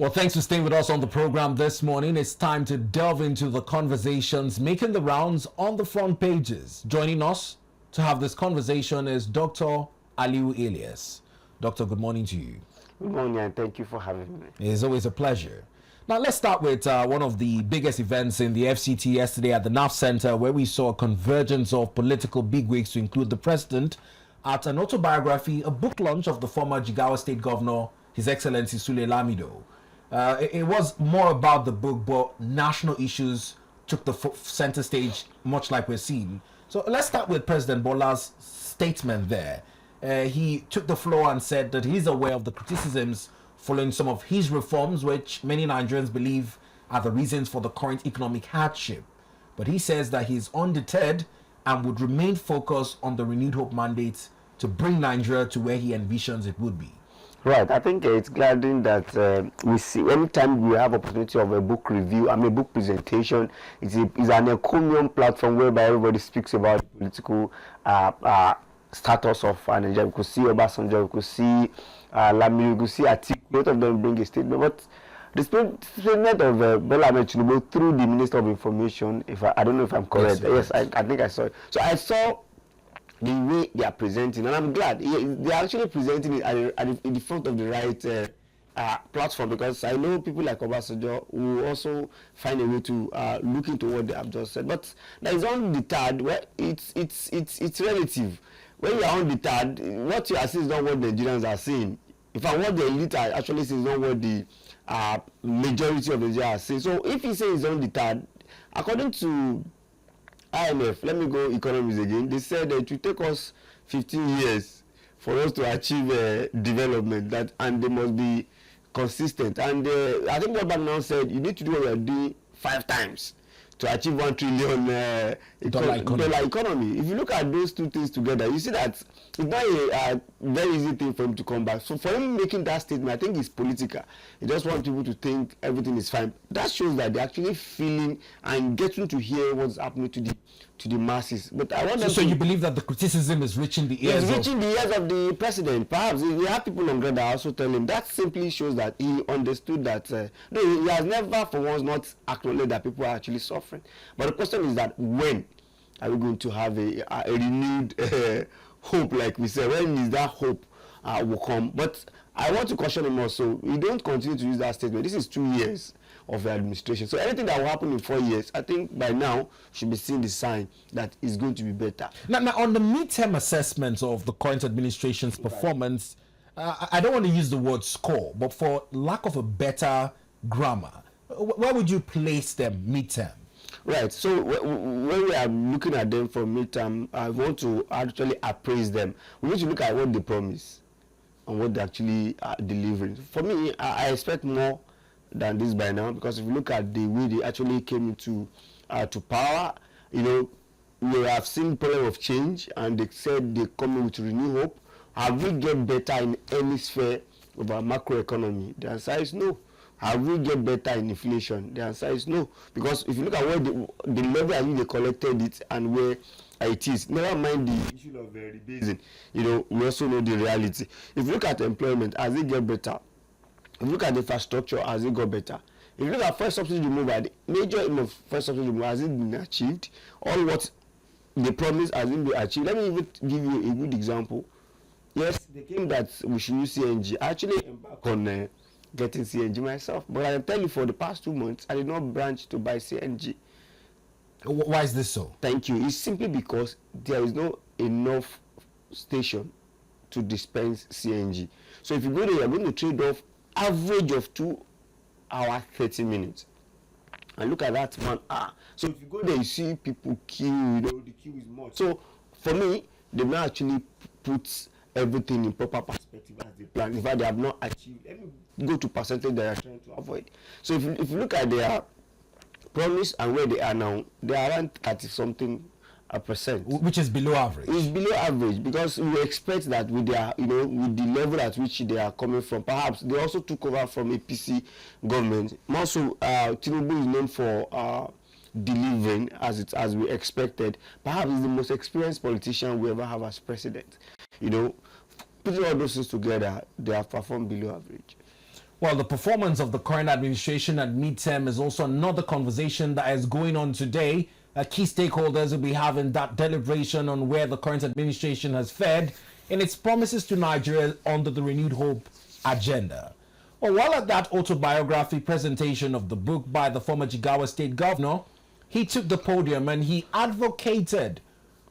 Well, thanks for staying with us on the program this morning. It's time to delve into the conversations making the rounds on the front pages. Joining us to have this conversation is Dr. Aliyu Ilias. Doctor, good morning to you. Good morning, and thank you for having me. It's always a pleasure. Now, let's start with one of the biggest events in the FCT yesterday at the NAF Center, where we saw a convergence of political bigwigs to include the president at an autobiography, a book launch of the former Jigawa State Governor, His Excellency Sule Lamido. It was more about the book, but national issues took the center stage, much like we're seeing. So let's start with President Bola's statement there. He took the floor and said that he's aware of the criticisms following some of his reforms, which many Nigerians believe are the reasons for the current economic hardship. But he says that he's undeterred and would remain focused on the renewed hope mandate to bring Nigeria to where he envisions it would be. Right, I think it's gladding that we see anytime we have opportunity of a book review, book presentation, it's an Economist platform whereby everybody speaks about political status of Nigeria. We could see Obasanjo, we could see Lamido, we could see Atiku, both of them bring a statement. But the statement of Bola Ahmed Tinubu through the Minister of Information, I don't know if I'm correct. Yes, I think I saw it. So I saw the way they are presenting, and I'm glad they are actually presenting it in the front of the right platform, because I know people like Obasanjo will also find a way to look into what they have just said. But there is undeterred, where it's relative. When you are undeterred, what you are seeing is not what the Nigerians are seeing. In fact, what the elite are actually seeing is not what the majority of the Nigerians are seeing. So if he says he's undeterred, according to IMF, let me go Economist again, they said that it will take us 15 years for us to achieve development, and they must be consistent. And I think what now said, you need to do what we are doing 5 times to achieve $1 trillion dollar economy. If you look at those two things together, you see that it's not a very easy thing for him to come back. So for him making that statement, I think it's political. He just wants people to think everything is fine. That shows that they're actually feeling and getting to hear what's happening to the masses. But I want so you believe that the criticism is reaching the ears? It's reaching the ears of the president. Perhaps we have people on ground that also tell him that simply shows that he understood that no, he has never for once not acknowledged that people are actually suffering. But the question is that when are we going to have a renewed hope, like we said? When is that hope will come? But I want to caution him also, we don't continue to use that statement. This is 2 years of the administration. So anything that will happen in 4 years, I think by now should be seeing the sign that it's going to be better. Now on the midterm assessments of the current administration's performance, I don't want to use the word score, but for lack of a better grammar, where would you place them midterm? Right. So when we are looking at them for midterm, I want to actually appraise them. We need to look at what they promise and what they actually are delivering. For me, I expect more than this by now, because if you look at the way they actually came into to power, we have seen problem of change, and they said they come in with renewed hope. Have we get better in any sphere of our macroeconomy? The answer is no. Have we get better in inflation? The answer is no. Because if you look at where the level at which they collected it and where it is, never mind the issue of rebasing, we also know the reality. If you look at employment, has it get better? If you look at the infrastructure, has it got better? If you look at first subsidy removal, the major aim of first subsidy removal, has it been achieved? All what they promised has it been achieved? Let me even give you a good example. Yes, they came that we should use CNG. I actually embarked on getting CNG myself, but I can tell you for the past 2 months, I did not branch to buy CNG. Why is this so? Thank you. It's simply because there is no enough station to dispense CNG. So if you go there, you're going to trade off average of 2 hours 30 minutes. And look at that 1 hour. So if you go there, you see people queue, the queue is much. So for me, they may actually put everything in proper perspective as they plan. In fact, they have not achieved. Let me go to percentage they are trying to avoid. So if you look at their promise and where they are now, they are around 30-something %, which is below average. It's below average, because we expect that with their, with the level at which they are coming from. Perhaps they also took over from APC government. Also, Tinubu is known for delivering as we expected. Perhaps he's the most experienced politician we ever have as president. Putting all those things together, they have performed below average. Well, the performance of the current administration at midterm is also another conversation that is going on today. Key stakeholders will be having that deliberation on where the current administration has fared in its promises to Nigeria under the Renewed Hope agenda. Well, while at that autobiography presentation of the book by the former Jigawa state governor, he took the podium and he advocated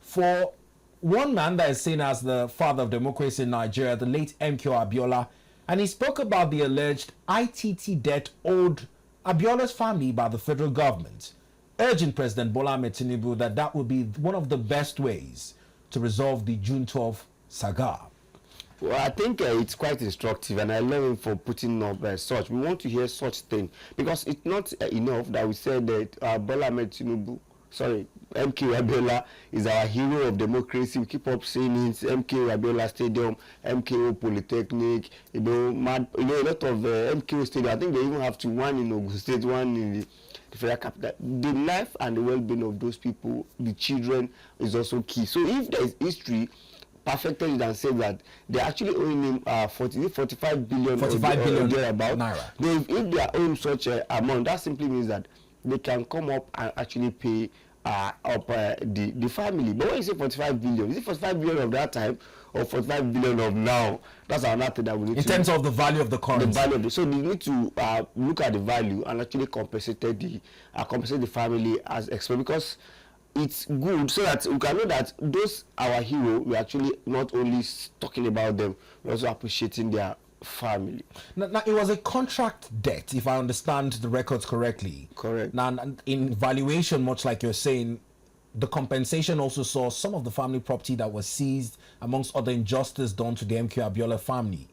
for one man that is seen as the father of democracy in Nigeria, the late MKO Abiola, and he spoke about the alleged ITT debt owed Abiola's family by the federal government, urging President Bola Ahmed Tinubu that that would be one of the best ways to resolve the June 12 saga. Well, I think it's quite instructive, and I love him for putting up such. We want to hear such thing because it's not enough that we said that Bola Ahmed Tinubu, MKO Abiola is our hero of democracy. We keep up saying it. MKO Abiola Stadium, MKO Polytechnic, a lot of MKO Stadium. I think they even have one in Ogun State, one in the federal capital. The life and the well-being of those people, the children, is also key. So if there is history perfected it and said that they're actually owing him 45 billion thereabout. Naira. If they are owing such an amount, that simply means that they can come up and actually pay the family. But when you say 45 billion, is it 45 billion of that time or 45 billion of now? That's another thing that we need in terms of the value of the currency. The value of so they need to look at the value and actually compensate the family as expected, because it's good so that we can know that those our hero, we're actually not only talking about them, we're also appreciating their family. Now, it was a contract debt, if I understand the records correctly. Correct. Now, in valuation, much like you're saying, the compensation also saw some of the family property that was seized, amongst other injustice done to the MKO Abiola family.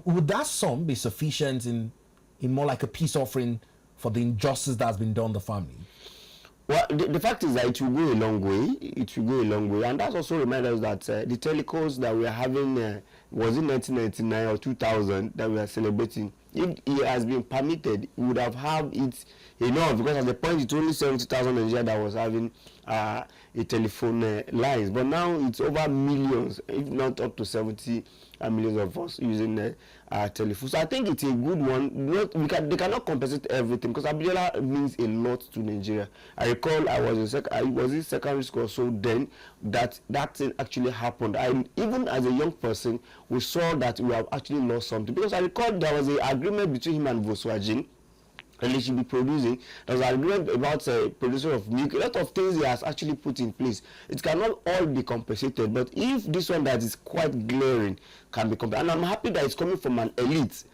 Would that sum be sufficient in more like a peace offering for the injustice that has been done to the family? Well, the fact is that it will go a long way. It will go a long way, and that also reminds us that the telecoms that we are having was in 1999 or 2000 that we are celebrating. If it has been permitted, we would have had it enough, because at the point it's only 70,000 Nigeria that was having a telephone lines, but now it's over millions, if not up to 70 millions of us using telephone. So I think it's a good one. They cannot compensate everything, because Abiola means a lot to Nigeria. I recall I was in secondary school, so then that thing actually happened. Even as a young person, we saw that we have actually lost something, because I recall there was an agreement between him and Volkswagen, and they should be producing. There was an agreement about production of milk. A lot of things he has actually put in place. It cannot all be compensated, but if this one that is quite glaring can be compensated, and I'm happy that it's coming from an elite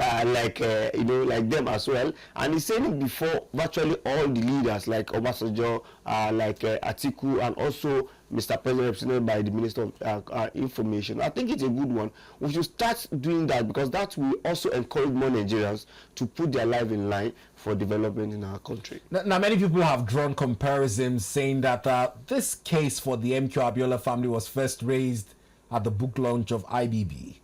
like them as well. And he's saying it before virtually all the leaders like Obasanjo, like Atiku, and also Mr. President represented by the Minister of Information. I think it's a good one. We should start doing that, because that will also encourage more Nigerians to put their life in line for development in our country. Now many people have drawn comparisons saying that this case for the MKO Abiola family was first raised at the book launch of IBB.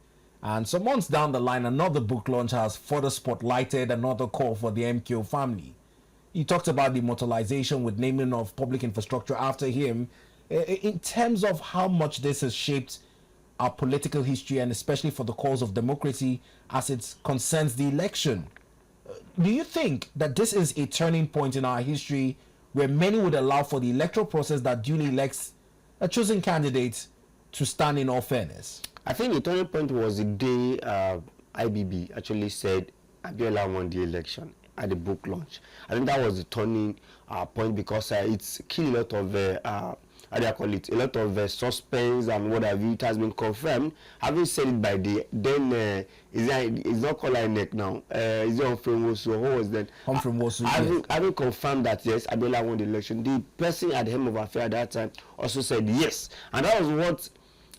And some months down the line, another book launch has further spotlighted another call for the MKO family. You talked about the immortalization with naming of public infrastructure after him. In terms of how much this has shaped our political history, and especially for the cause of democracy as it concerns the election, do you think that this is a turning point in our history where many would allow for the electoral process that duly elects a chosen candidate to stand in all fairness? I think the turning point was the day IBB actually said Abiola won the election at the book launch. I think that was the turning point, because it's killed a lot of a lot of suspense and what have you. It has been confirmed. Having said it by the then it's not called INEC now. Is it Humphrey Nwosu? Who was that? Humphrey Nwosu. Having confirmed that yes, Abiola won the election, the person at the helm of affairs at that time also said yes, and that was what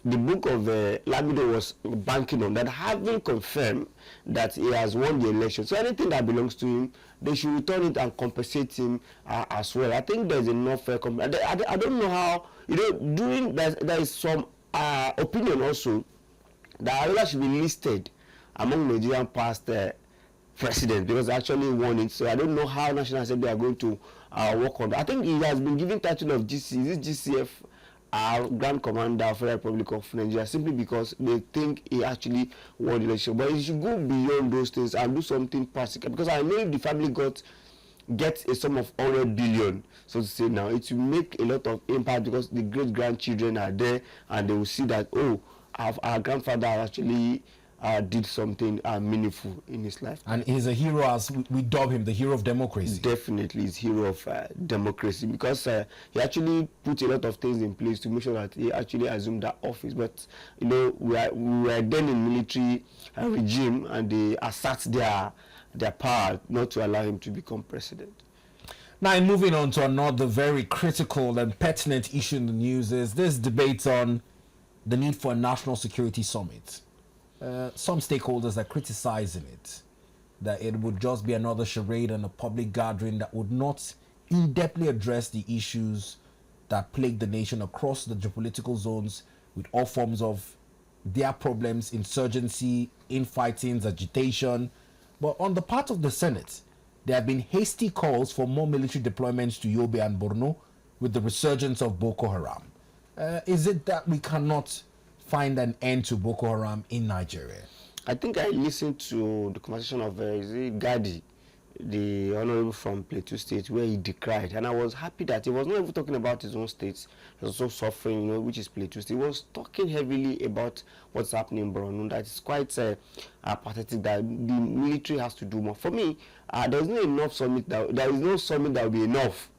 the book of Lamido was banking on, that having confirmed that he has won the election, so anything that belongs to him, they should return it and compensate him as well. I think there's enough I don't know how, there is some opinion also that Abiola should be listed among Nigerian past presidents, because they actually won it. So I don't know how National Assembly are going to work on that. I think he has been given title of GC, is it GCF our Grand Commander of the Republic of Nigeria simply because they think he actually won the election. But he should go beyond those things and do something practical. Because I know if the family gets a sum of 100 billion, so to say now, it will make a lot of impact because the great grandchildren are there and they will see that, oh, our grandfather actually did something meaningful in his life. And he's a hero, as we dub him, the hero of democracy. Definitely, he's hero of democracy because he actually put a lot of things in place to make sure that he actually assumed that office. But you know, we were then in military regime, and they assert their power not to allow him to become president. Now, moving on to another very critical and pertinent issue in the news is this debate on the need for a national security summit. Some stakeholders are criticizing it, that it would just be another charade and a public gathering that would not in-depthly address the issues that plague the nation across the geopolitical zones, with all forms of their problems, insurgency, infightings, agitation. But on the part of the Senate, there have been hasty calls for more military deployments to Yobe and Borno with the resurgence of Boko Haram. Is it that we cannot find an end to Boko Haram in Nigeria? I think I listened to the conversation of Gadi, the honorable from Plateau State, where he decried, and I was happy that he was not even talking about his own state. He was also suffering, you know, which is Plateau State. He was talking heavily about what's happening in Borno. That is quite pathetic that the military has to do more. For me, there is no enough summit. There is no summit that will be enough.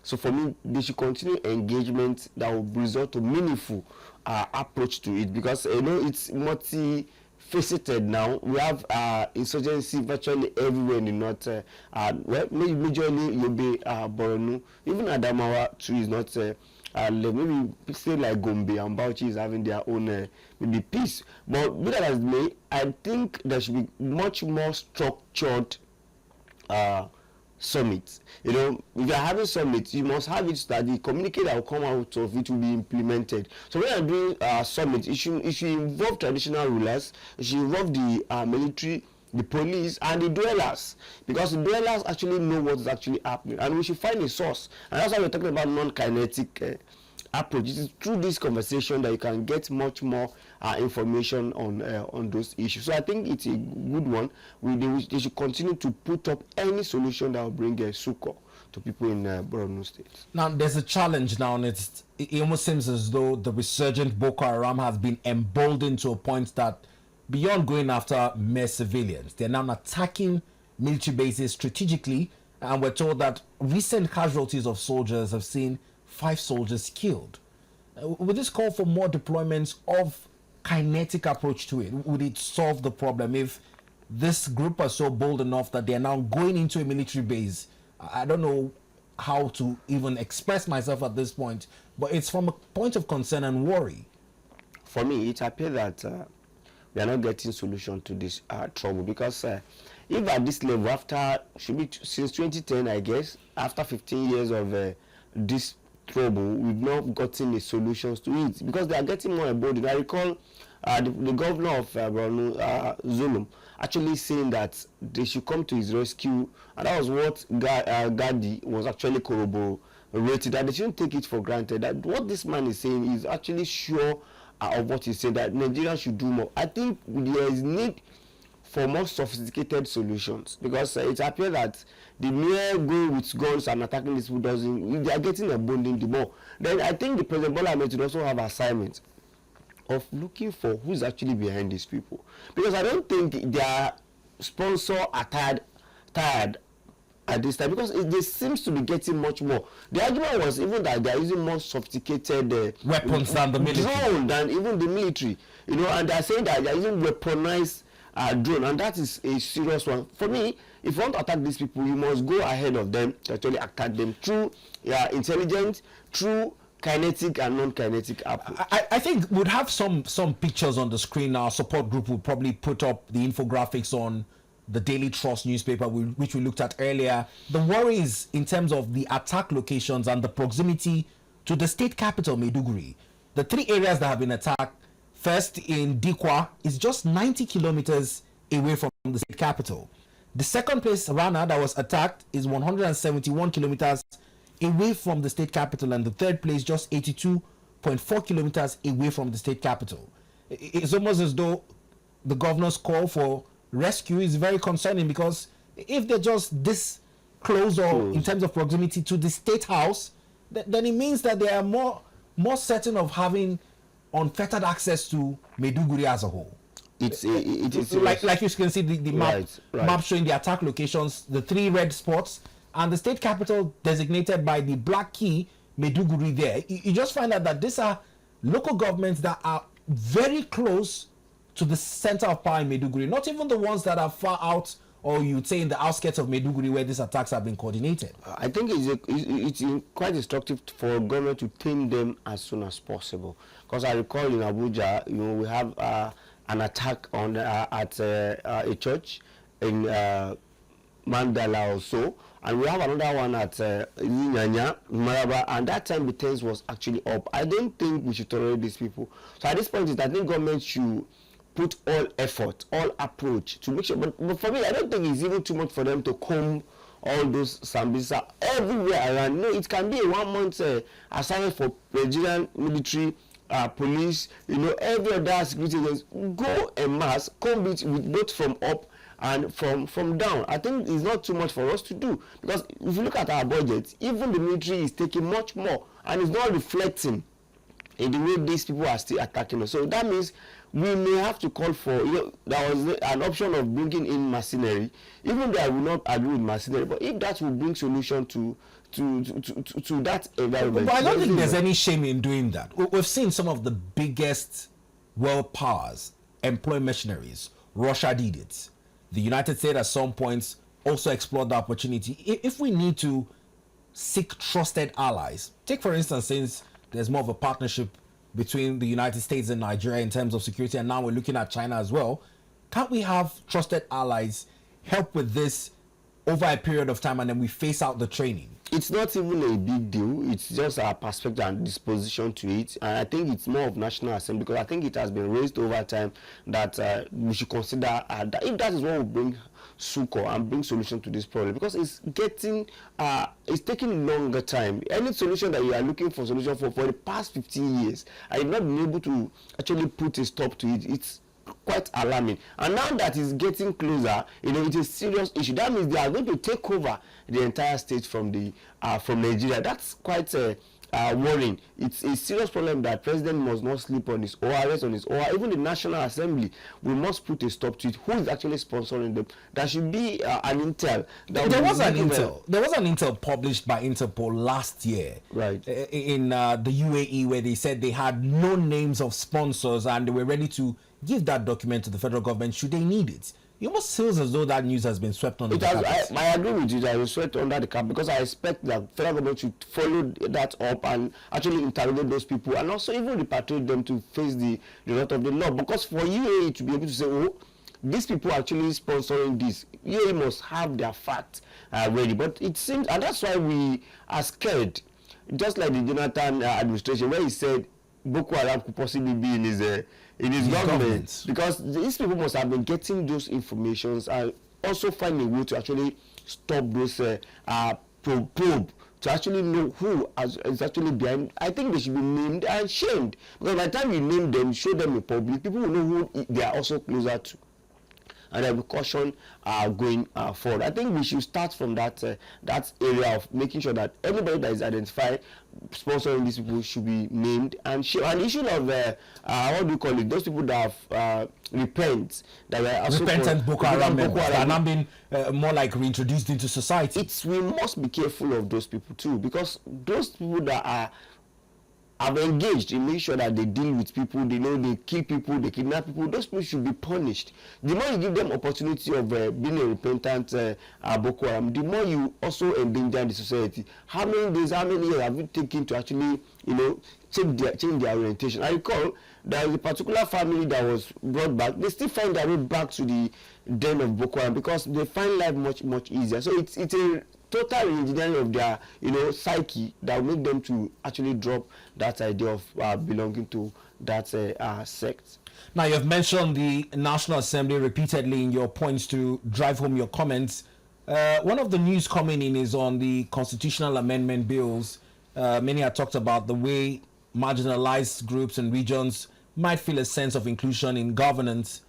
So for me, they should continue engagement that will result to meaningful approach to it, because you know it's multi-faceted now. We have insurgency virtually everywhere in the north. Well, majorly Yobe, Borno, even Adamawa too is not. Maybe say like Gombe and Bauchi is having their own maybe peace. But be that as may, I think there should be much more structured summits. You know, if you are having summits, you must have it so that the communique that will come out of it will be implemented. So when you are doing summits, it should involve traditional rulers, it should involve the military, the police, and the dwellers, because the dwellers actually know what is actually happening, and we should find a source. And that's why we're talking about non-kinetic approach. It is through this conversation that you can get much more information on those issues. So I think it's a good one. They should continue to put up any solution that will bring a succor to people in Borno State. Now, there's a challenge now, and it almost seems as though the resurgent Boko Haram has been emboldened to a point that beyond going after mere civilians, they're now attacking military bases strategically, and we're told that recent casualties of soldiers have seen 5 soldiers killed. Would this call for more deployments of kinetic approach to it? Would it solve the problem if this group are so bold enough that they are now going into a military base? I don't know how to even express myself at this point, but it's from a point of concern and worry. For me, it appears that we are not getting solution to this trouble, because if at this level, after since 2010, I guess, after 15 years of this trouble, we've not gotten the solutions to it, because they are getting more emboldened. I recall the governor of Borno, Zulum, actually saying that they should come to his rescue, and that was what Gadi was actually corroborated, that they shouldn't take it for granted, that what this man is saying is actually sure of what he said, that Nigeria should do more. I think there is need for more sophisticated solutions, because it appears that the mere going with guns and attacking these people doesn't, they are getting emboldened the more. Then I think the President Bola Ahmed should also have assignments of looking for who's actually behind these people, because I don't think their sponsor are tired at this time, because they seems to be getting much more. The argument was even that they are using more sophisticated weapons than the military, drone than even the military, you know, and they are saying that they are using weaponized drone, and that is a serious one. For me, if you want to attack these people, you must go ahead of them to actually attack them through intelligence, through kinetic and non-kinetic approach. I think we'd have some pictures on the screen. Our support group will probably put up the infographics on the Daily Trust newspaper, which we looked at earlier. The worries in terms of the attack locations and the proximity to the state capital, Maiduguri. The 3 areas that have been attacked, first in Dikwa, is just 90 kilometers away from the state capital. The second place, Rana, that was attacked is 171 kilometers away from the state capital, and the third place just 82 0.4 kilometers away from the state capital. It's almost as though the governor's call for rescue is very concerning, because if they're just this close or in terms of proximity to the state house, then it means that they are more certain of having unfettered access to Maiduguri as a whole. It is like you can see the map, right. map showing the attack locations, the 3 red spots, and the state capital designated by the black key, Maiduguri there. You just find out that these are local governments that are very close to the center of power in Maiduguri, not even the ones that are far out, or you'd say in the outskirts of Maiduguri where these attacks have been coordinated. I think it's quite instructive for government to tame them as soon as possible. Because I recall in Abuja, we have an attack on at a church in Mandala also, and we have another one at Nyanya, Maraba, and that time the tense was actually up. I don't think we should tolerate these people. So at this point, I think government should put all effort, all approach to make sure. But for me, I don't think it's even too much for them to comb all those Sambisa everywhere around. No, it can be a 1 month assignment for Nigerian military, police, every other security agency. Go en masse, comb it with both from up and from down. I think it's not too much for us to do, because if you look at our budget, even the military is taking much more, and it's not reflecting in the way these people are still attacking us. So that means we may have to call for, there was an option of bringing in mercenary, even though I will not agree with mercenary, but if that will bring solution to that environment. But I don't think there's any shame in doing that. We've seen some of the biggest world powers employ mercenaries. Russia did it. The United States at some points also explored the opportunity. If we need to seek trusted allies, take for instance, since there's more of a partnership between the United States and Nigeria in terms of security, and now we're looking at China as well, can't we have trusted allies help with this over a period of time, and then we phase out the training? It's not even a big deal. It's just our perspective and disposition to it. And I think it's more of National Assembly, because I think it has been raised over time that we should consider that if that is what will bring succor and bring solution to this problem, because it's taking longer time. Any solution that you are looking for solution for the past 15 years, I have not been able to actually put a stop to it. It's quite alarming, and now that is getting closer, it's a serious issue. That means they are going to take over the entire state from Nigeria. That's quite worrying. It's a serious problem that president must not sleep on his ORS, on his OR. Even the National Assembly, we must put a stop to it. Who is actually sponsoring them? There should be an intel. There was an intel published by Interpol last year, right, in the UAE, where they said they had no names of sponsors and they were ready to give that document to the federal government should they need it. It almost feels as though that news has been swept under the carpet. I agree with you that it was swept under the carpet, because I expect that federal government should follow that up and actually interrogate those people, and also even repatriate them to face the result of the law. Because for UAE to be able to say, oh, these people are actually sponsoring this, UAE must have their facts ready. But it seems, and that's why we are scared, just like the Jonathan administration, where he said Boko Haram could possibly be in his government, because these people must have been getting those informations and also find a way to actually stop those probe to actually know who is actually behind. I think they should be named and shamed, because by the time you name them, show them in public, people will know who they are also closer to, and there will be caution going forward. I think we should start from that area of making sure that anybody that is identified sponsoring these people should be named and shared. And the issue of what do you call it? Those people that have repent, that were also repentant Boko Haram members are now being more like reintroduced into society. We must be careful of those people too, because those people that have engaged in making sure that they deal with people, they kill people, they kidnap people, those people should be punished. The more you give them opportunity of being a repentant Boko Haram, the more you also endanger the society. How many days, how many years have you taken to actually, change their orientation? I recall there was a particular family that was brought back. They still find their way back to the den of Boko Haram, because they find life much, much easier. So it's a total engineering of their psyche that will make them to actually drop that idea of belonging to that sect. Now, you've mentioned the National Assembly repeatedly in your points to drive home your comments. One of the news coming in is on the constitutional amendment bills. Many have talked about the way marginalized groups and regions might feel a sense of inclusion in governance,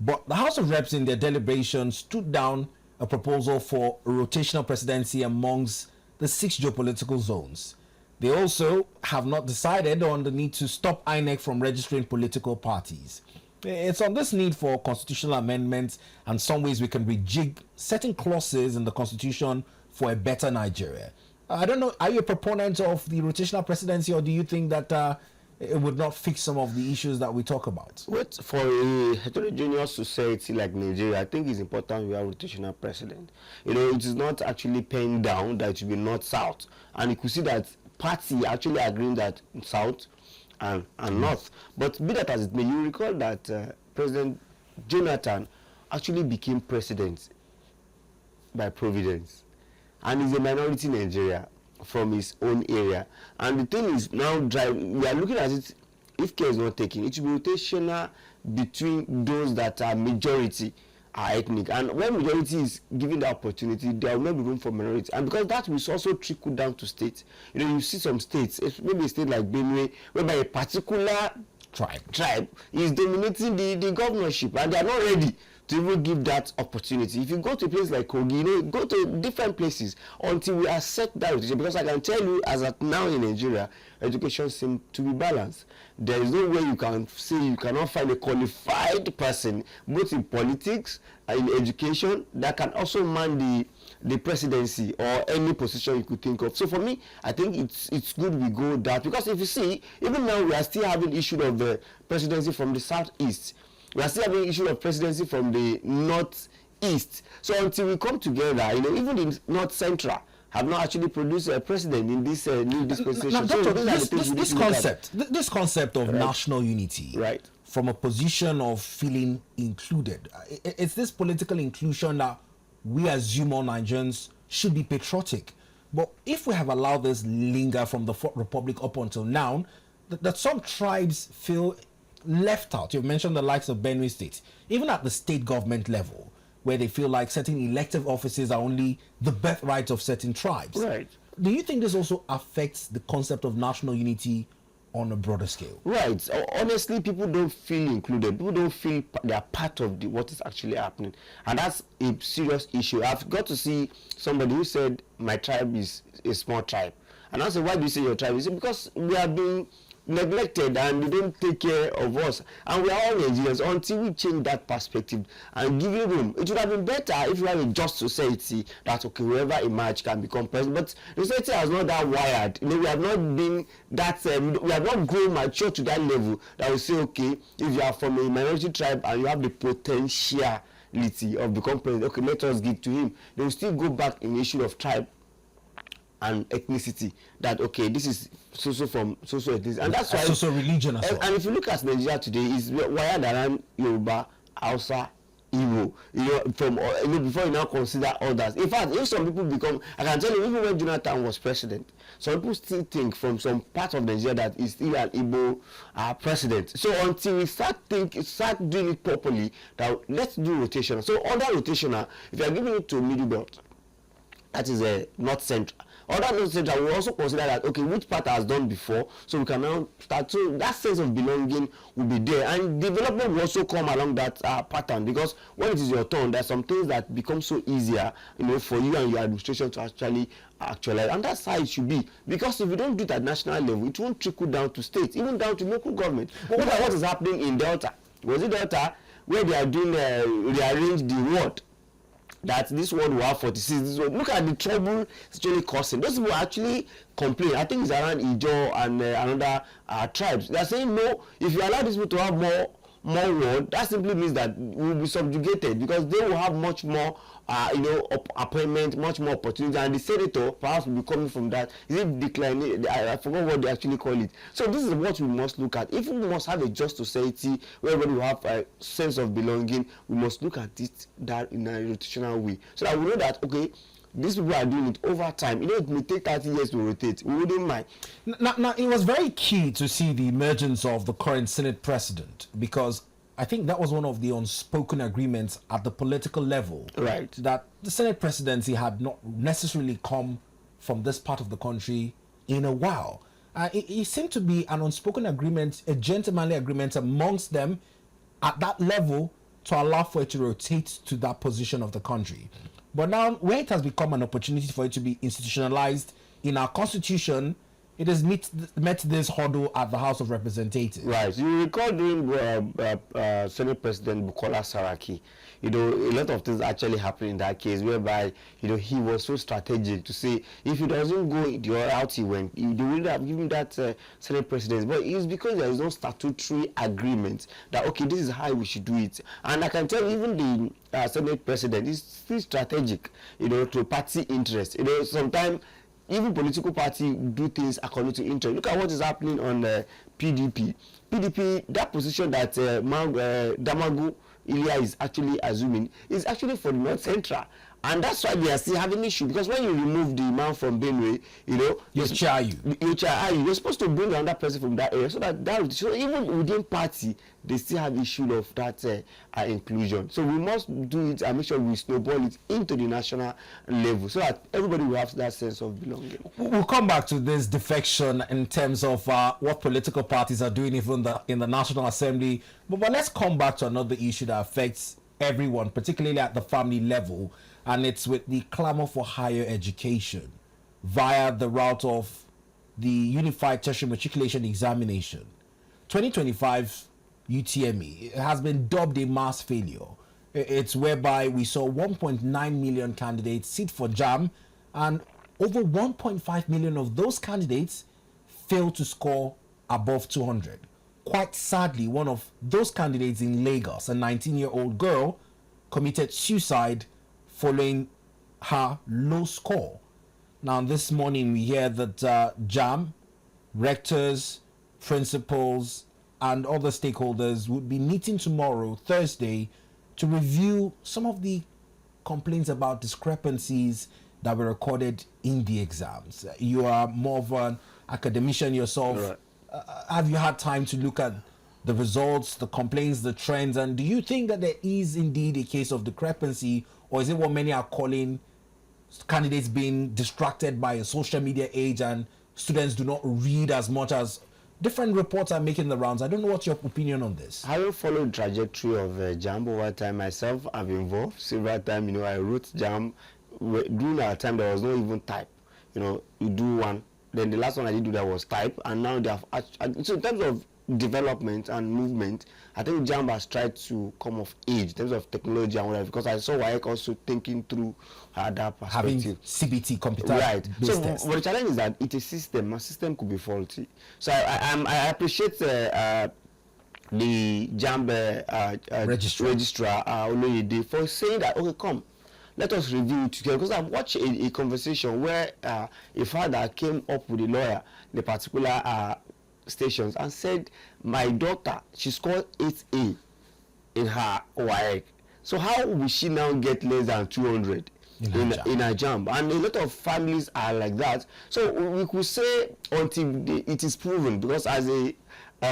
but the House of Reps in their deliberation stood down a proposal for a rotational presidency amongst the 6 geopolitical zones. They also have not decided on the need to stop INEC from registering political parties. It's on this need for constitutional amendments and some ways we can rejig certain clauses in the constitution for a better Nigeria. I don't know, are you a proponent of the rotational presidency, or do you think that it would not fix some of the issues that we talk about? What for a heterogeneous society like Nigeria, I think it's important we have rotational president. You know, it is not actually paying down that it should be north-south. And you could see that party actually agreeing that south and north. But be that as it may, you recall that President Jonathan actually became president by providence. And he's a minority in Nigeria from his own area. And the thing is now we are looking at it, if care is not taken, it should be rotational between those that are majority are ethnic. And when majority is given the opportunity, there will not be room for minority. And because that will also trickle down to states. You know, you see some states, maybe a state like Benue, whereby a particular tribe is dominating the governorship, and they are not ready to even give that opportunity. If you go to a place like Kogi, you know, go to different places until we accept that rotation. Because I can tell you, as at now in Nigeria, education seems to be balanced. There is no way you can say you cannot find a qualified person, both in politics and in education, that can also man the presidency or any position you could think of. So for me, I think it's good we go that, because if you see, even now we are still having issue of the presidency from the southeast. We are still having issue of presidency from the northeast. So until we come together, you know, even the north central have not actually produced a president in this new dispensation. Now, Doctor, this concept of national unity, from a position of feeling included, it's this political inclusion that we assume all Nigerians should be patriotic. But if we have allowed this linger from the Fourth Republic up until now, that some tribes feel left out. You've mentioned the likes of Benue State, even at the state government level, where they feel like certain elective offices are only the birthright of certain tribes. Right. Do you think this also affects the concept of national unity on a broader scale? Right. Honestly, people don't feel included. People don't feel they are part of what is actually happening. And that's a serious issue. I've got to see somebody who said, my tribe is a small tribe. And I said, why do you say your tribe? He said, because we have been neglected and they don't take care of us, and we are all Nigerians. Until we change that perspective and give it room, it would have been better if we have a just society that, okay, whoever emerge can become president. But the society has not that wired. You know, we have not been that we have not grown mature to that level that we say, okay, if you are from a minority tribe and you have the potentiality of becoming president, okay, let us give to him. They will still go back in the issue of tribe and ethnicity, that okay, this is so from ethnicity, and that's why so religion as well. And if you look at Nigeria today, it's wired around Yoruba, Hausa, Igbo, you know, from before you now consider others. In fact, if some people become, I can tell you, even when Jonathan was president, some people still think from some part of Nigeria that is still an Igbo president. So until we start doing it properly, that let's do rotation. So under rotational, if you are giving it to middle belt, that is a north central. Other north central, we also consider that, okay, which part has done before, so we can now start. So that sense of belonging will be there, and development will also come along that pattern, because when it is your turn, there are some things that become so easier, you know, for you and your administration to actually actualize, and that's how it should be. Because if you don't do it at national level, it won't trickle down to states, even down to local government. But look at what is happening in Delta. Was it Delta where they are doing rearrange the ward? That this one will have 46. This one, look at the trouble it's actually causing. Those people actually complain. I think it's around Ijo and another tribes. They are saying no. If you allow these people to have more word, that simply means that we will be subjugated, because they will have much more, appointment, much more opportunity, and the senator perhaps will be coming from that. Is it declining? I forgot what they actually call it. So this is what we must look at. If we must have a just society where everybody will have a sense of belonging, we must look at it that in a rotational way, so that we know that, okay, these people are doing it over time. You know, it may take 30 years to rotate. We wouldn't mind. Now, it was very key to see the emergence of the current Senate president, because I think that was one of the unspoken agreements at the political level. Right. That the Senate presidency had not necessarily come from this part of the country in a while. It seemed to be an unspoken agreement, a gentlemanly agreement amongst them at that level to allow for it to rotate to that position of the country. But now, where it has become an opportunity for it to be institutionalized in our constitution, it has met this hurdle at the House of Representatives. Right. You recall during Senate President Bukola Saraki, a lot of things actually happened in that case, whereby, he was so strategic to say, if he doesn't go the route he went, they would have given that Senate President. But it's because there is no statutory agreement that, okay, this is how we should do it. And I can tell you, even the Senate President is still strategic, to party interest. Sometimes even political party do things according to interest. Look at what is happening on PDP. PDP, that position that Damagu Ilias is actually assuming is actually for the North Central. And that's why they are still having issue, because when you remove the man from Benue, you're supposed to bring another person from that area, so even within party they still have issue of that inclusion. So we must do it and make sure we snowball it into the national level so that everybody will have that sense of belonging. We'll come back to this defection in terms of what political parties are doing even in the National Assembly. But let's come back to another issue that affects everyone, particularly at the family level. And it's with the clamor for higher education via the route of the Unified Tertiary Matriculation Examination. 2025 UTME has been dubbed a mass failure. It's whereby we saw 1.9 million candidates sit for JAMB, and over 1.5 million of those candidates failed to score above 200. Quite sadly, one of those candidates in Lagos, a 19-year-old girl, committed suicide following her low score. Now, this morning we hear that JAMB, rectors, principals, and other stakeholders would be meeting tomorrow, Thursday, to review some of the complaints about discrepancies that were recorded in the exams. You are more of an academician yourself. Right. Have you had time to look at the results, the complaints, the trends, and do you think that there is indeed a case of discrepancy, or is it what many are calling candidates being distracted by a social media age and students do not read as much? As different reports are making the rounds. I don't know what's your opinion on this. I will follow the trajectory of JAMB over time. Myself, I've involved several times. I wrote JAMB during our time. There was no even type. You do one, then the last one I did do that was type, and now they have. So in terms of development and movement, I think JAMB has tried to come of age in terms of technology and whatever, because I saw WAEC also thinking through that perspective. Having CBT computer right. So test. but the challenge is that it's a system. A system could be faulty. So I appreciate the JAMB registrar Oloyede for saying that, okay, come, let us review it together, because I've watched a conversation where a father came up with a lawyer in a particular stations and said, my daughter, she scored 8A in her WAEC. So how will she now get less than 200 in her JAMB? And a lot of families are like that. So we could say until it is proven, because as a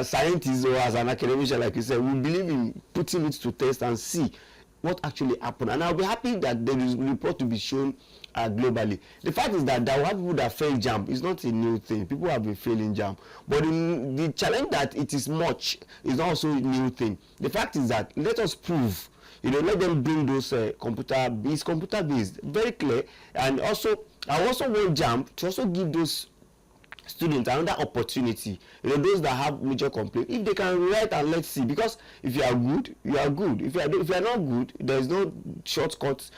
scientist or as an academician, like you said, we believe in putting it to test and see what actually happened. And I'll be happy that there is a report to be shown globally. The fact is that there are people that fail JAMB. It's not a new thing. People have been failing JAMB. But the challenge that it is much is also a new thing. The fact is that let us prove, let them bring those computer-based, very clear. And also, I also want JAMB to also give those students another opportunity, those that have major complaints, if they can write and let's see, because if you are good, you are good. If you are not good, there is no shortcuts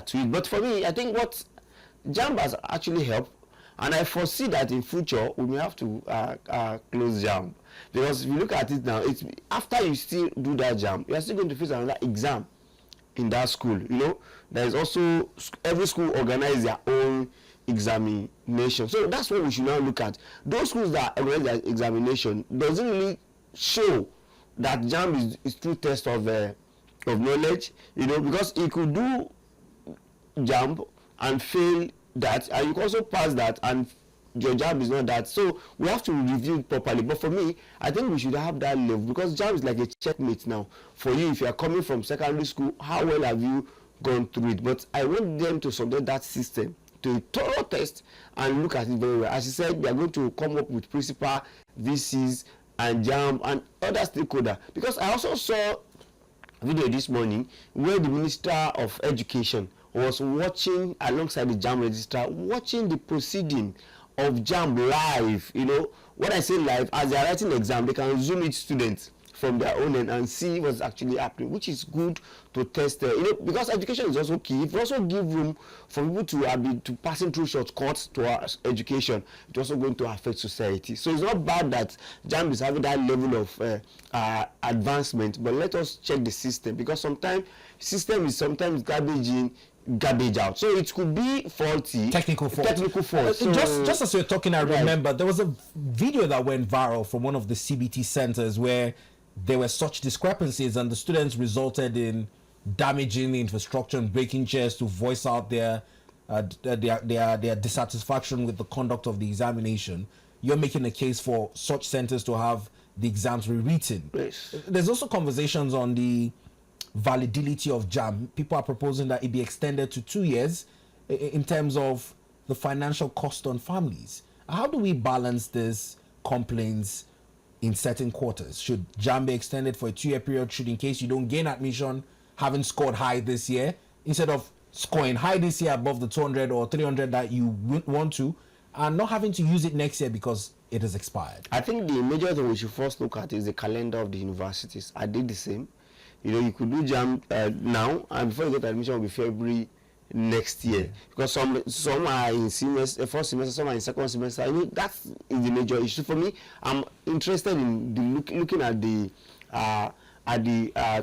to it. But for me, I think what JAMB has actually helped, and I foresee that in future we may have to close JAMB, because if you look at it now, it's after you still do that JAMB, you are still going to face another exam in that school. There is also every school organize their own examination. So that's what we should now look at. Those schools that organize their examination doesn't really show that JAMB is true test of knowledge, because you could do JAMB and fail that, and you can also pass that and your JAMB is not that. So we have to review it properly. But for me, I think we should have that level, because JAMB is like a checkmate now for you. If you are coming from secondary school, how well have you gone through it? But I want them to submit that system to a thorough test and look at it very well. As he said, they are going to come up with principal, VCs, and JAMB and other stakeholders. Because I also saw a video this morning where the Minister of Education was watching alongside the JAMB registrar, watching the proceeding of JAMB live. You know, when I say live, as they are writing the exam, they can zoom each student from their own end and see what's actually happening, which is good to test. You know, because education is also key. If you also give room for people to passing through shortcuts to our education, it's also going to affect society. So it's not bad that JAMB is having that level of advancement, but let us check the system, because sometimes system is sometimes garbage in, garbage out, so it could be faulty, technical fault. So, just as you're talking, I remember there was a video that went viral from one of the CBT centers where there were such discrepancies, and the students resulted in damaging the infrastructure and breaking chairs to voice out their dissatisfaction with the conduct of the examination. You're making a case for such centers to have the exams rewritten. Yes. There's also conversations on the validity of JAMB. People are proposing that it be extended to 2 years in terms of the financial cost on families. How do we balance this complaints in certain quarters? Should JAMB be extended for a 2-year period? Should, in case you don't gain admission, having scored high this year, instead of scoring high this year above the 200 or 300 that you want to, and not having to use it next year because it has expired? I think the major thing we should first look at is the calendar of the universities. I did the same. You know, you could do JAMB now, and before you get admission, will be February next year. Because some are in semester, first semester, some are in second semester. I mean, that is the major issue for me. I'm interested in looking at the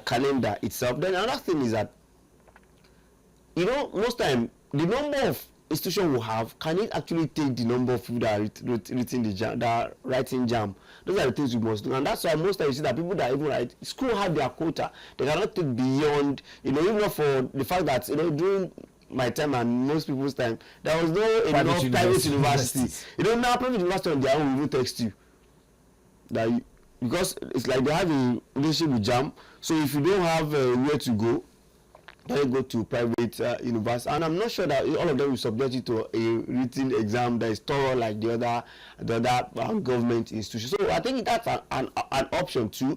calendar itself. Then another thing is that, you know, most time the number of institution will have, can it actually take the number of people that are writing the JAMB, that are writing JAMB? Those are the things we must do, and that's why most times you see that people that even write school have their quota. They cannot take beyond, you know, even for the fact that, you know, during my time and most people's time, there was no enough private universities. You know, now private university on their own will text you that because it's like they have a relationship with JAMB. So if you don't have where to go, then go to private university, and I'm not sure that all of them will subject you to a written exam that is thorough like the other government institutions. So I think that's an option too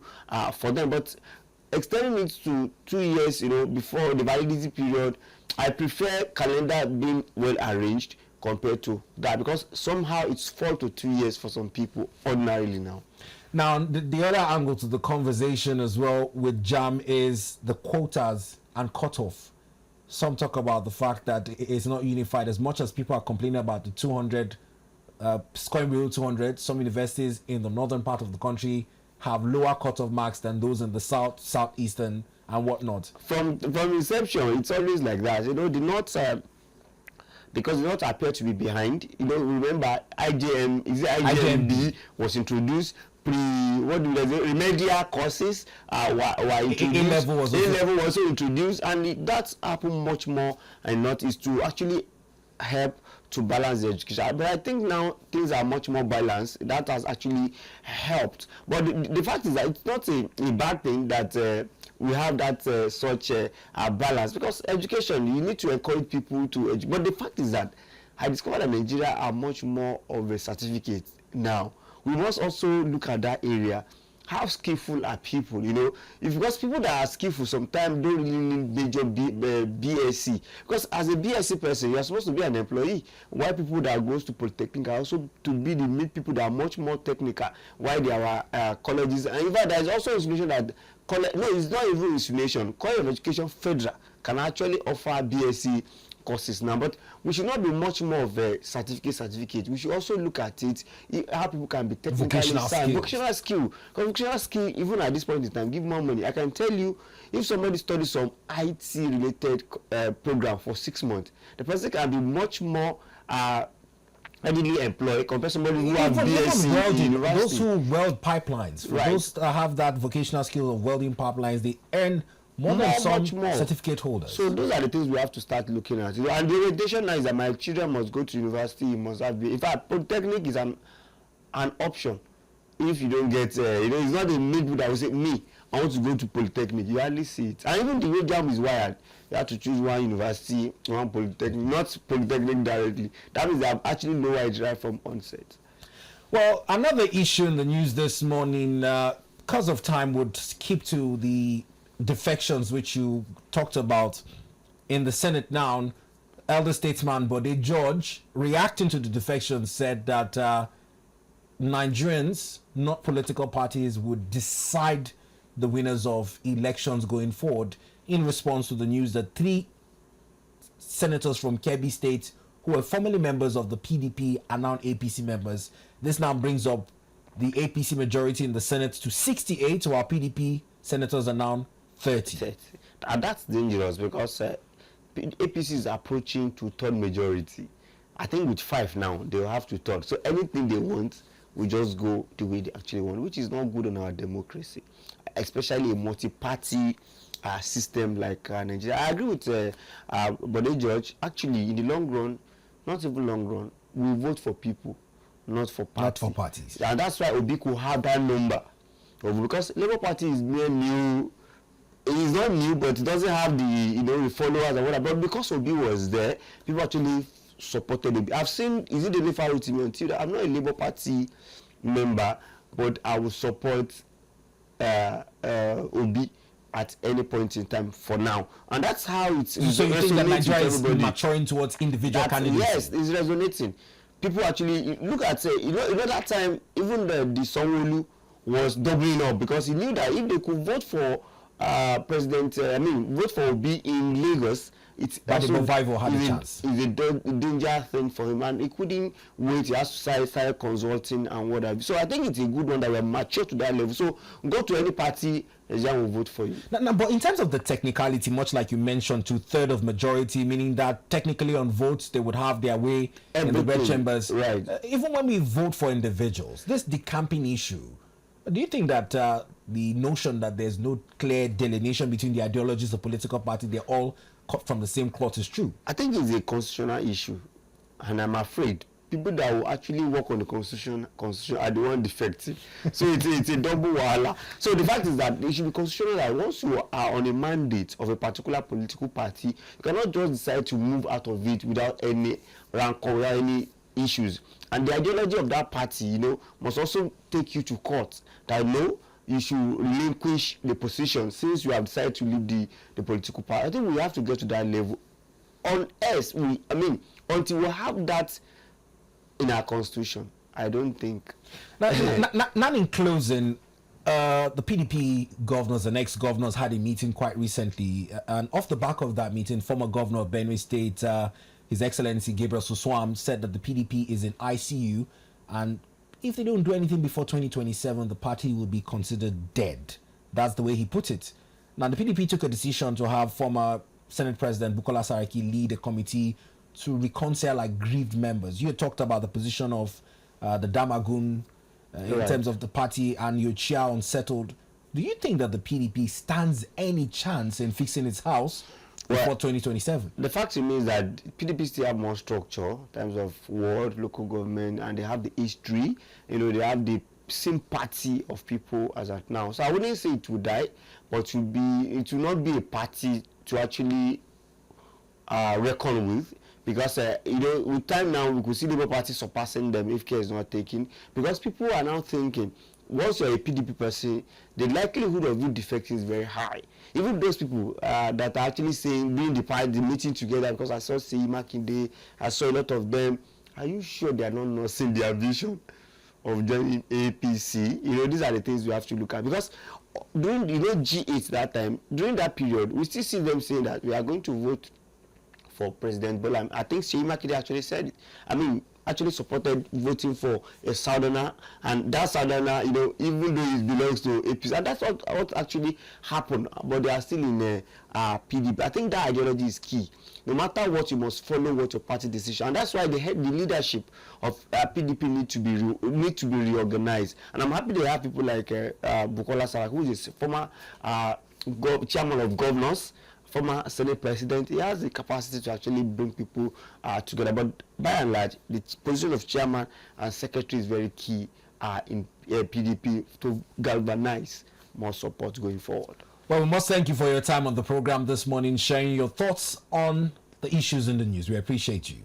for them. But extending it to 2 years, you know, before the validity period, I prefer calendar being well arranged compared to that, because somehow it's 4 to 2 years for some people ordinarily now. Now, the other angle to the conversation as well with JAMB is the quotas and cutoff. Some talk about the fact that it's not unified. As much as people are complaining about the 200, scoring below 200, some universities in the northern part of the country have lower cutoff marks than those in the south, southeastern, and whatnot. From inception, it's always like that. You know, the north, because the north appear to be behind. You know, remember IJMB was introduced. Remedial courses were introduced. A-level was also introduced, and that's happened much more and not is to actually help to balance the education. But I think now things are much more balanced. That has actually helped. But the fact is that it's not a bad thing that we have that such balance, because education, you need to encourage people to educate. But the fact is that I discovered that Nigeria are much more of a certificate now. We must also look at that area. How skillful are people? You know, because people that are skillful sometimes don't really need major BSc. Because as a BSc person, you are supposed to be an employee. Why people that goes to Polytechnic are also to be the meet people that are much more technical. Why there are colleges, and in fact, there is also insinuation that it's not even insinuation. College of Education Federal can actually offer BSc courses now, but we should not be much more of a certificate. We should also look at it, how people can be technically sound. Vocational skill. Because vocational skill, even at this point in time, give more money. I can tell you, if somebody studies some IT related program for 6 months, the person can be much more readily employed compared to somebody who have BSc in university. Those who weld pipelines, for those that have that vocational skill of welding pipelines, they earn more than some certificate holders. So those are the things we have to start looking at. And the orientation now is that my children must go to university, you must have. In fact, Polytechnic is an option. If you don't get, you know, it's not a need that will say, me, I want to go to Polytechnic. You hardly see it. And even the way JAMB is wired, you have to choose one university, one polytechnic, not polytechnic directly. That means they have actually lowered it right from onset. Well, another issue in the news this morning, because of time, would keep to the defections which you talked about in the Senate now. Elder statesman Bode George, reacting to the defections, said that Nigerians, not political parties, would decide the winners of elections going forward, in response to the news that 3 senators from Kebbi State who were formerly members of the PDP are now APC members. This now brings up the APC majority in the Senate to 68, while PDP senators are now 30. And that's dangerous because APC is approaching to third majority. I think with 5 now, they'll have to third. So anything they want will just go the way they actually want, which is not good in our democracy, especially a multi-party system like Nigeria. I agree with Bode George. Actually, in the long run, not even long run, we vote for people, not for parties. Not for parties. And that's why Obi could have that number. Because Labour Party is new. It is not new, but it doesn't have the the followers and whatever. But because Obi was there, people actually supported Obi. I've seen, is it the referral to me until I'm not a Labour Party member, but I will support Obi at any point in time for now, and that's how it's. So you think that Nigeria is maturing towards individual candidates? Yes, it's resonating. People actually look at that time, even the Sanwo-Olu was doubling up because he knew that if they could vote for vote for Obi in Lagos, it's that the revival had a chance. It's a danger thing for him, and he couldn't wait. He has to start consulting and whatever. So I think it's a good one that we are mature to that level. So go to any party, Nigerian will vote for you. Now, but in terms of the technicality, much like you mentioned, 2/3 of majority, meaning that technically on votes they would have their way in the red chambers. Right. Even when we vote for individuals, this decamping issue, do you think that the notion that there's no clear delineation between the ideologies of political parties, they're all cut from the same cloth, is true? I think it's a constitutional issue, and I'm afraid people that will actually work on the constitution are the one defective. So it's a double wahala. So the fact is that it should be constitutional that once you are on a mandate of a particular political party, you cannot just decide to move out of it without any rancor, without any issues. And the ideology of that party, must also take you to court. That you should relinquish the position since you have decided to leave the political party. I think we have to get to that level. Until we have that in our constitution, I don't think. Now in closing, the PDP governors and ex-governors had a meeting quite recently, and off the back of that meeting, former governor of Benue State, His Excellency Gabriel Suswam, said that the PDP is in ICU, and if they don't do anything before 2027, the party will be considered dead. That's the way he put it. Now, the PDP took a decision to have former Senate President Bukola Saraki lead a committee to reconcile aggrieved members. You talked about the position of the Damagun in terms of the party and your chair unsettled. Do you think that the PDP stands any chance in fixing its house before 2027? The fact remains that PDP still have more structure in terms of ward, local government, and they have the history. They have the sympathy of people as at now. So I wouldn't say it will die, but it will not be a party to actually reckon with. Because with time now we could see Labour Party surpassing them if care is not taken. Because people are now thinking, once you're a PDP person, the likelihood of you defecting is very high. Even those people that are actually saying, being the meeting together, because I saw Seyi Makinde, I saw a lot of them. Are you sure they are not seeing their vision of joining APC? These are the things we have to look at. Because during G8 that time, during that period, we still see them saying that we are going to vote for President Bola. I think Seyi Makinde actually said it. Actually supported voting for a Southerner, and that Southerner, even though it belongs to APC, and that's what actually happened. But they are still in PDP. I think that ideology is key. No matter what, you must follow what your party decision, and that's why the leadership of PDP need to be reorganized. And I'm happy they have people like Bukola Saraki, who is former chairman of governors, former Senate President. He has the capacity to actually bring people together. But by and large, the position of chairman and secretary is very key in PDP to galvanize more support going forward. Well, we must thank you for your time on the program this morning, sharing your thoughts on the issues in the news. We appreciate you.